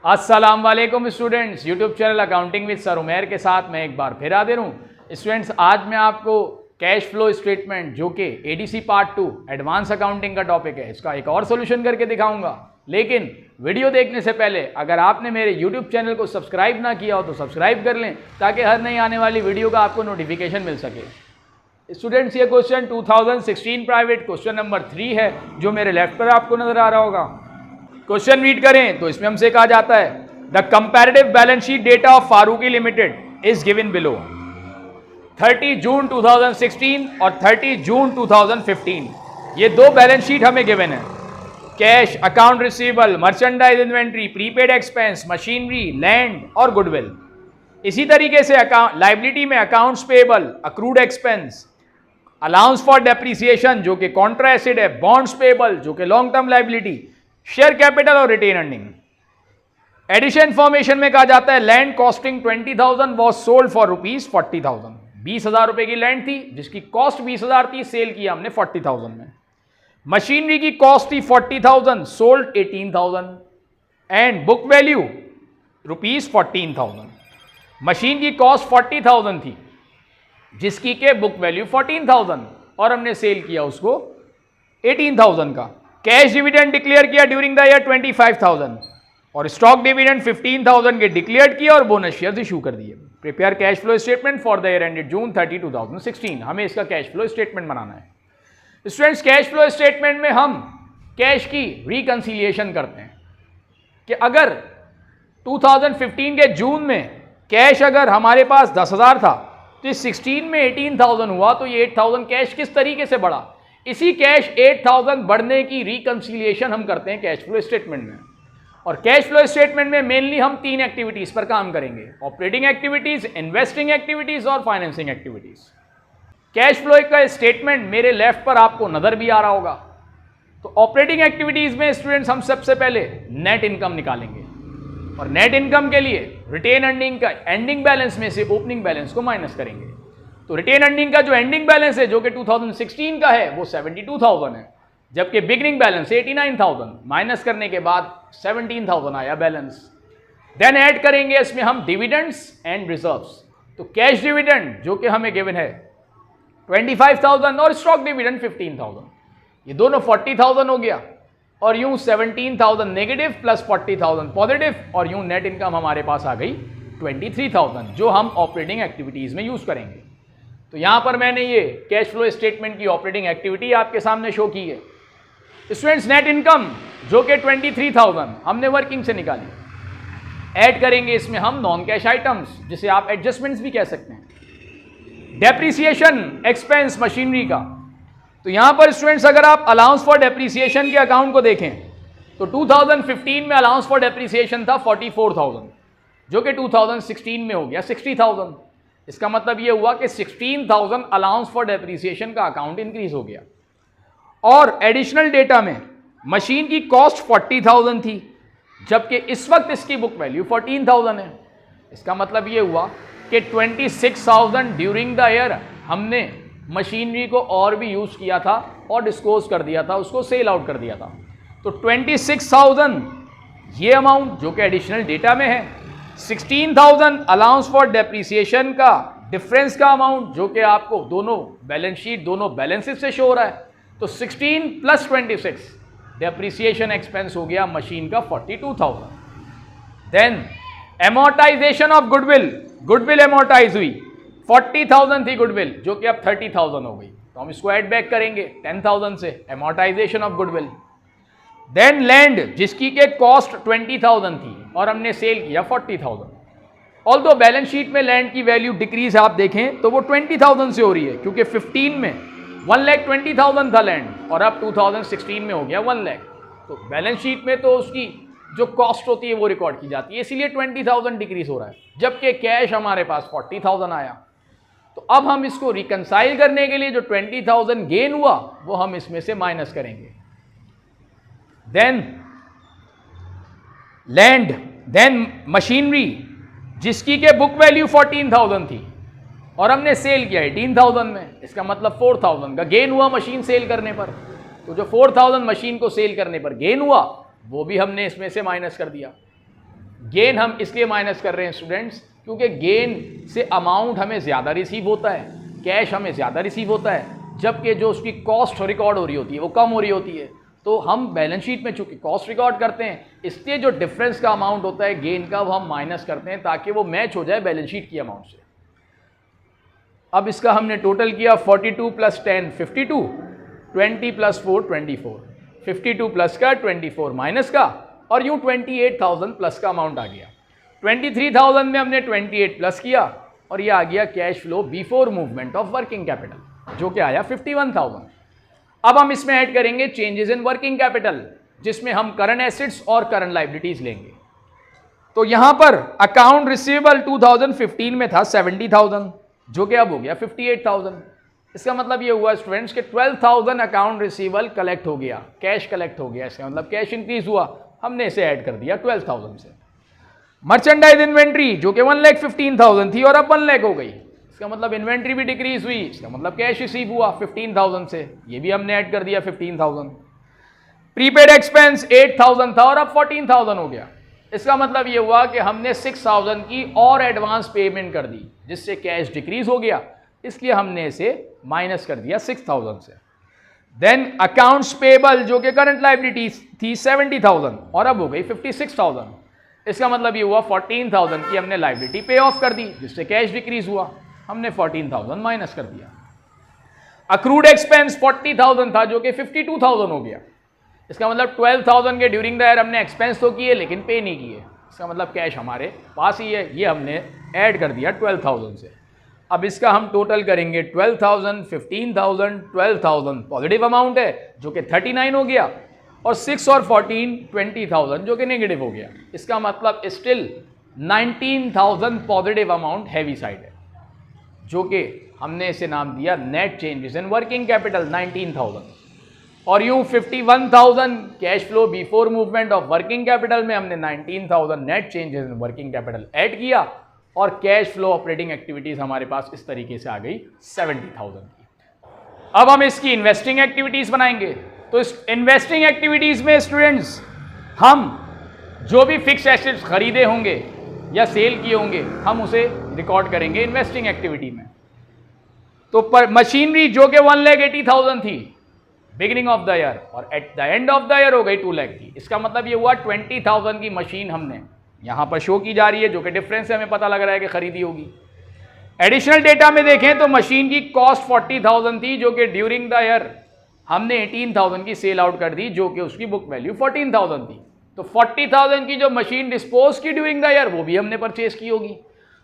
अस्सलाम वालेकुम students, YouTube channel accounting with sir Umair के साथ मैं एक बार फिर हाजिर हूँ। स्टूडेंट्स, आज मैं आपको कैश फ्लो स्टेटमेंट जो कि एडीसी पार्ट 2 एडवांस अकाउंटिंग का टॉपिक है, इसका एक और सोल्यूशन करके दिखाऊंगा। लेकिन वीडियो देखने से पहले अगर आपने मेरे यूट्यूब चैनल को सब्सक्राइब ना किया हो तो सब्सक्राइब कर लें, ताकि हर नई आने वाली वीडियो का आपको नोटिफिकेशन मिल सके। स्टूडेंट्स, ये क्वेश्चन 2016 प्राइवेट क्वेश्चन नंबर 3 है, जो मेरे लेफ्ट पर आपको नजर आ रहा होगा। क्वेश्चन रीड करें तो इसमें हमसे कहा जाता है the comparative balance sheet data of Farooqui limited is given below. 30 June 2016 और 30 जून 2015 ये दो बैलेंस शीट हमें गिवन है। Cash, account receivable, merchandise inventory, prepaid expense, machinery, land और गुडविल। इसी तरीके से लाइबिलिटी में accounts payable, accrued expense, allowance for depreciation जो कि कॉन्ट्रा एसेट है, बॉन्ड्स पेएबल जो कि long term liability, share capital और रिटेन अर्निंग। एडिशन फॉर्मेशन में कहा जाता है land costing 20,000 was sold for ₹40,000। 20,000 रुपए की लैंड थी जिसकी कॉस्ट 20,000 थी, सेल किया हमने 40,000 में। मशीनरी की कॉस्ट थी 40,000, sold 18,000 and book value ₹14,000। Machine की कॉस्ट 40,000 थी जिसकी के बुक वैल्यू 14,000 और हमने सेल किया उसको 18,000 का। कैश डिविडेंड डिक्लेयर किया ड्यूरिंग द ईयर 25,000 और स्टॉक डिविडेंड 15,000 के डिक्लेयर किया और बोनस शेयर्स इशू कर दिए। Prepare cash flow statement for the year ended June 30, 2016। हमें इसका कैश फ्लो स्टेटमेंट बनाना है। स्टूडेंट्स, कैश फ्लो स्टेटमेंट में हम कैश की रिकंसिलिएशन करते हैं कि अगर 2015 के जून में कैश अगर हमारे पास 10,000 था तो इस 16 में 18,000 हुआ, तो ये 8,000 कैश किस तरीके से बढ़ा। इसी कैश 8,000 बढ़ने की रिकंसिलिएशन हम करते हैं कैश फ्लो स्टेटमेंट में। और कैश फ्लो स्टेटमेंट में मेनली हम 3 एक्टिविटीज पर काम करेंगे: ऑपरेटिंग एक्टिविटीज, इन्वेस्टिंग एक्टिविटीज और फाइनेंसिंग एक्टिविटीज। कैश फ्लो का स्टेटमेंट मेरे लेफ्ट पर आपको नजर भी आ रहा होगा। तो ऑपरेटिंग एक्टिविटीज में स्टूडेंट्स हम सबसे पहले नेट इनकम निकालेंगे और नेट इनकम के लिए रिटेन अर्निंग का एंडिंग बैलेंस में से ओपनिंग बैलेंस को माइनस करेंगे। तो रिटेन अर्निंग का जो एंडिंग बैलेंस है जो कि 2016 का है वो 72,000 है, जबकि बिगनिंग बैलेंस 89,000, माइनस करने के बाद 17,000 आया बैलेंस। देन ऐड करेंगे इसमें हम डिविडेंड्स एंड रिजर्व्स। तो कैश डिविडेंड जो कि हमें गिवन है 25,000 और स्टॉक डिविडेंड 15,000, ये दोनों 40,000 हो गया और यूं 17,000 नेगेटिव प्लस 40,000 पॉजिटिव, और यूं नेट इनकम हमारे पास आ गई 23,000 जो हम ऑपरेटिंग एक्टिविटीज में यूज करेंगे। तो यहां पर मैंने ये कैश फ्लो स्टेटमेंट की ऑपरेटिंग एक्टिविटी आपके सामने शो की है। स्टूडेंट्स, नेट इनकम जो कि 23,000 हमने वर्किंग से निकाली। ऐड करेंगे इसमें हम नॉन कैश आइटम्स जिसे आप एडजस्टमेंट्स भी कह सकते हैं। डेप्रिसिएशन एक्सपेंस मशीनरी का, तो यहां पर स्टूडेंट्स अगर आप अलाउंस फॉर डेप्रिसिएशन के अकाउंट को देखें तो 2015 में अलाउंस फॉर डेप्रिसिएशन था 44,000 जो कि 2016 में हो गया 60,000। इसका मतलब यह हुआ कि 16,000 अलाउंस फॉर डेप्रिसिएशन का अकाउंट इंक्रीज हो गया। और एडिशनल डेटा में मशीन की कॉस्ट 40,000 थी जबकि इस वक्त इसकी बुक वैल्यू 14,000 है। इसका मतलब यह हुआ कि 26,000 ड्यूरिंग द ईयर हमने मशीनरी को और भी यूज किया था और डिस्पोज कर दिया था, उसको सेल आउट कर दिया था। तो 26,000 ये अमाउंट जो कि एडिशनल डेटा में है, 16,000 अलाउंस फॉर डेप्रिसिएशन का डिफरेंस का अमाउंट जो कि आपको दोनों बैलेंस शीट दोनों बैलेंसेस से शो हो रहा है। तो 16 प्लस 26 डेप्रिसिएशन एक्सपेंस हो गया मशीन का 42,000। Then amortization of goodwill, goodwill amortize हुई 40,000 थी गुडविल जो कि अब 30,000 हो गई। तो हम इसको ऐड बैक करेंगे 10,000 से, amortization of goodwill. Then land जिसकी के कॉस्ट 20,000 थी और हमने सेल किया 40,000। ऑल्दो बैलेंस शीट में लैंड की वैल्यू डिक्रीज आप देखें तो वो 20,000 से हो रही है, क्योंकि 15 में 1,20,000 था लैंड और अब 2016 में हो गया 1 लाख। तो बैलेंस शीट में तो उसकी जो कॉस्ट होती है वो रिकॉर्ड की जाती है, इसीलिए 20,000 डिक्रीज हो रहा है, जबकि कैश हमारे पास 40,000 आया। तो अब हम इसको रिकंसाइल करने के लिए जो 20,000 गेन हुआ वो हम इसमें से माइनस करेंगे। देन लैंड, देन मशीनरी जिसकी के बुक वैल्यू 14,000 थी और हमने सेल किया 18,000 में। इसका मतलब 4,000 का गेन हुआ मशीन सेल करने पर। तो जो 4,000 मशीन को सेल करने पर गेन हुआ वो भी हमने इसमें से माइनस कर दिया। गेन हम इसलिए माइनस कर रहे हैं स्टूडेंट्स क्योंकि गेन से अमाउंट हमें ज़्यादा रिसीव होता है, कैश हमें ज़्यादा रिसीव होता है, जबकि जो उसकी कॉस्ट रिकॉर्ड हो रही होती है वो कम हो रही होती है। तो हम बैलेंस शीट में चूंकि कॉस्ट रिकॉर्ड करते हैं, इसलिए जो डिफरेंस का अमाउंट होता है गेन का वो हम माइनस करते हैं ताकि वो मैच हो जाए बैलेंस शीट की अमाउंट से। अब इसका हमने टोटल किया 42 + 10 52, 20 + 4 24, 52 प्लस का 24 माइनस का, और यूँ 28,000 प्लस का अमाउंट आ गया। 23,000 में हमने 28 प्लस किया और ये आ गया cash flow before movement of working capital जो कि आया 51,000। अब हम इसमें ऐड करेंगे चेंजेस इन वर्किंग कैपिटल जिसमें हम करंट एसेट्स और करंट लाइबिलिटीज लेंगे। तो यहां पर अकाउंट रिसीवेबल 2015 में था 70,000 जो कि अब हो गया 58,000। इसका मतलब ये हुआ स्टूडेंट्स के 12,000 अकाउंट रिसीवेबल कलेक्ट हो गया, कैश कलेक्ट हो गया। इसका मतलब कैश इंक्रीज हुआ, हमने इसे ऐड कर दिया 12,000 से। मर्चेंडाइज इन्वेंट्री जो कि 1,15,000 थी और अब 1 लाख हो गई, इसका मतलब इन्वेंट्री भी डिक्रीज हुई, इसका मतलब कैश रिसीव हुआ 15,000 से, ये भी हमने ऐड कर दिया 15,000। प्रीपेड एक्सपेंस 8,000 था और अब 14,000 हो गया, इसका मतलब ये हुआ कि हमने 6,000 की और एडवांस पेमेंट कर दी जिससे कैश डिक्रीज हो गया, इसलिए हमने इसे माइनस कर दिया 6,000 से। देन अकाउंट्स पेबल जो कि करंट लाइबिलिटी थी 70,000 और अब हो गई 56,000, इसका मतलब ये हुआ 14,000 की हमने लाइबिलिटी पे ऑफ कर दी जिससे कैश डिक्रीज हुआ, हमने 14,000 माइनस कर दिया। अक्रूड एक्सपेंस 40,000 था जो कि 52,000 हो गया, इसका मतलब 12,000 के ड्यूरिंग द ईयर हमने एक्सपेंस तो किए लेकिन पे नहीं किए, इसका मतलब कैश हमारे पास ही है, ये हमने ऐड कर दिया 12,000 से। अब इसका हम टोटल करेंगे 12,000, 15,000, 12,000 पॉजिटिव अमाउंट है जो कि 39 हो गया, और 6 और 14 20,000 जो कि नेगेटिव हो गया, इसका मतलब still 19,000 positive amount heavy side है जो कि हमने इसे नाम दिया net changes in working capital 19,000। और यूं 51,000 cash flow before movement of working capital में हमने 19,000 net changes in working capital add किया और कैश फ्लो ऑपरेटिंग एक्टिविटीज हमारे पास इस तरीके से आ गई 70,000 की। अब हम इसकी इन्वेस्टिंग एक्टिविटीज बनाएंगे। तो इस इन्वेस्टिंग एक्टिविटीज में स्टूडेंट्स हम जो भी फिक्स एसेट्स खरीदे होंगे या सेल किए होंगे हम उसे रिकॉर्ड करेंगे इन्वेस्टिंग एक्टिविटी में। तो पर मशीनरी जो कि 1,80,000 थी बिगिनिंग ऑफ द ईयर और at the end of the year हो गई 2 लाख की, इसका मतलब ये हुआ 20,000 की मशीन हमने यहां पर शो की जा रही है जो कि डिफरेंस से हमें पता लग रहा है कि खरीदी होगी। एडिशनल डेटा में देखें तो मशीन की कॉस्ट 40,000 थी जो कि ड्यूरिंग द ईयर हमने 18,000 की सेल आउट कर दी जो कि उसकी बुक वैल्यू 14,000 थी। तो 40,000 की जो मशीन डिस्पोज की ड्यूरिंग द ईयर वो भी हमने परचेज की होगी।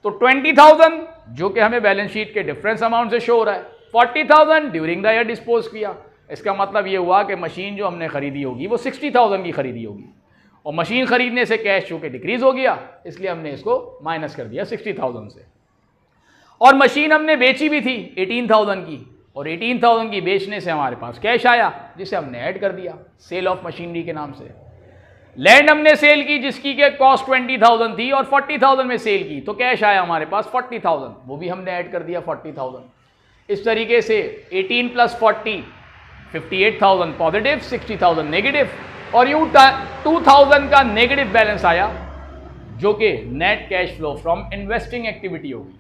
तो 20,000 जो कि हमें बैलेंस शीट के डिफरेंस अमाउंट से शो हो रहा है, 40,000 ड्यूरिंग द ईयर डिस्पोज किया, इसका मतलब ये हुआ कि मशीन जो हमने खरीदी होगी वो 60,000 की खरीदी होगी और मशीन खरीदने से कैश चूंकि डिक्रीज हो गया इसलिए हमने इसको माइनस कर दिया 60,000 से। और मशीन हमने बेची भी थी 18,000 की और 18,000 की बेचने से हमारे पास कैश आया जिसे हमने ऐड कर दिया सेल ऑफ मशीनरी के नाम से। लैंड हमने सेल की जिसकी के कॉस्ट 20,000 थी और 40,000 में सेल की, तो कैश आया हमारे पास 40,000, वो भी हमने ऐड कर दिया 40,000। इस तरीके से 18 + 40 58,000 पॉजिटिव, 60,000 नेगेटिव और यूं 2,000 का नेगेटिव बैलेंस आया जो कि net cash flow from investing activity होगी।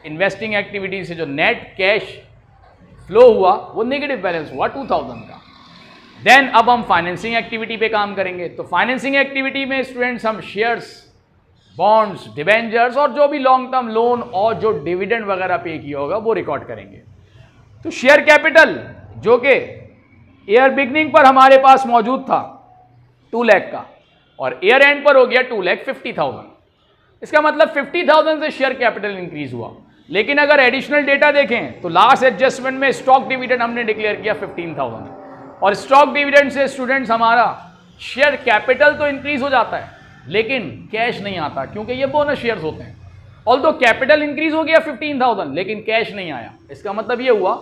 इन्वेस्टिंग एक्टिविटी से जो नेट कैश फ्लो हुआ वो नेगेटिव बैलेंस हुआ 2,000 का। देन अब हम फाइनेंसिंग एक्टिविटी पे काम करेंगे। तो फाइनेंसिंग एक्टिविटी में स्टूडेंट्स हम शेयर्स, बॉन्ड्स, डिबेंचर्स और जो भी लॉन्ग टर्म लोन और जो डिविडेंड वगैरह पे किया होगा वो रिकॉर्ड करेंगे। तो शेयर कैपिटल जो कि ईयर बिगनिंग पर हमारे पास मौजूद था 2 लाख का और ईयर एंड पर हो गया 2,50,000, इसका मतलब 50,000 से शेयर कैपिटल इंक्रीज हुआ। लेकिन अगर एडिशनल डेटा देखें तो लास्ट एडजस्टमेंट में स्टॉक डिविडेंड हमने डिक्लेयर किया 15,000 और स्टॉक डिविडेंड से स्टूडेंट्स हमारा शेयर कैपिटल तो इंक्रीज हो जाता है लेकिन कैश नहीं आता क्योंकि ये बोनस शेयर्स होते हैं। ऑल्दो कैपिटल इंक्रीज हो गया 15,000 लेकिन कैश नहीं आया। इसका मतलब ये हुआ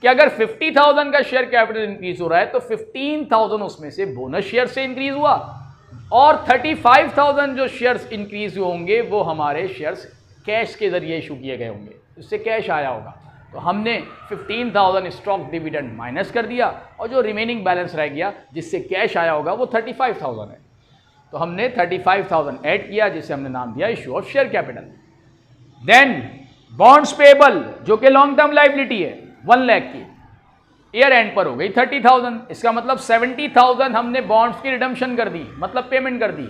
कि अगर 50,000 का शेयर कैपिटल इंक्रीज हो रहा है तो 15,000 उसमें से बोनस शेयर से इंक्रीज हुआ और 35,000 जो शेयर्स इंक्रीज होंगे वो हमारे शेयर्स कैश के जरिए इशू किए गए होंगे, इससे कैश आया होगा। तो हमने 15,000 स्टॉक डिविडेंड माइनस कर दिया और जो रिमेनिंग बैलेंस रह गया जिससे कैश आया होगा वो 35,000 है। तो हमने 35,000 ऐड किया जिसे हमने नाम दिया issue of share capital. Then bonds payable जो कि लॉन्ग टर्म लाइबिलिटी है 1 लाख की, ईयर एंड पर हो गई 30,000। इसका मतलब 70,000 हमने बॉन्ड्स की रिडम्पशन कर दी, मतलब पेमेंट कर दी।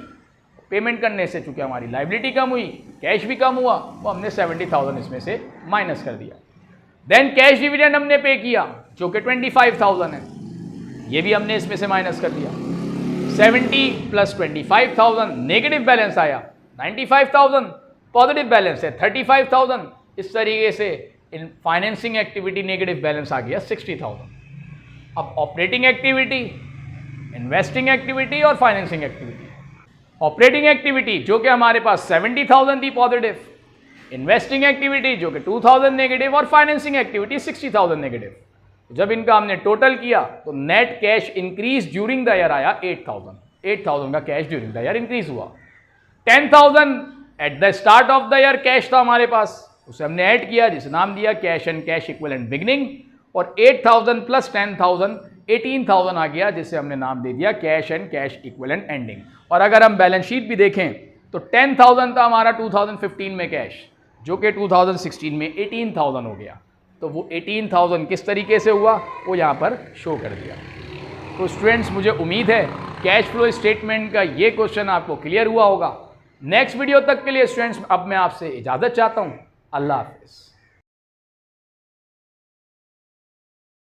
पेमेंट करने से चूंकि हमारी लाइबिलिटी कम हुई, कैश भी कम हुआ, तो हमने 70,000 इसमें से माइनस कर दिया। देन कैश डिविडेंड हमने पे किया जो कि 25,000 है, ये भी हमने इसमें से माइनस कर दिया। 70 प्लस 25,000 नेगेटिव बैलेंस आया, 95,000 पॉजिटिव बैलेंस है 35,000। इस तरीके से in financing activity negative balance आ गया 60,000। अब ऑपरेटिंग एक्टिविटी, इन्वेस्टिंग एक्टिविटी और फाइनेंसिंग एक्टिविटी। ऑपरेटिंग एक्टिविटी जो कि हमारे पास 70,000 थी पॉजिटिव, इन्वेस्टिंग एक्टिविटी जो कि 2,000 नेगेटिव और फाइनेंसिंग एक्टिविटी 60,000 नेगेटिव। जब इनका हमने टोटल किया तो net cash increase during the year आया 8,000 का cash during the year increase हुआ। 10,000 at the start of the year cash था हमारे पास, उसे हमने ऐड किया जिसे नाम दिया cash and cash equivalent beginning, और 8,000 प्लस 10,000 18,000 आ गया जिसे हमने नाम दे दिया cash and cash equivalent ending. और अगर हम बैलेंस शीट भी देखें तो 10,000 था हमारा 2015 में कैश, जो कि 2016 में 18,000 हो गया। तो वो 18,000 किस तरीके से हुआ वो यहाँ पर शो कर दिया। तो स्टूडेंट्स मुझे उम्मीद है कैश फ्लो स्टेटमेंट का ये क्वेश्चन आपको क्लियर हुआ होगा। नेक्स्ट वीडियो तक के लिए स्टूडेंट्स अब मैं आपसे इजाज़त चाहता हूँ। अल्लाह हाफिज़।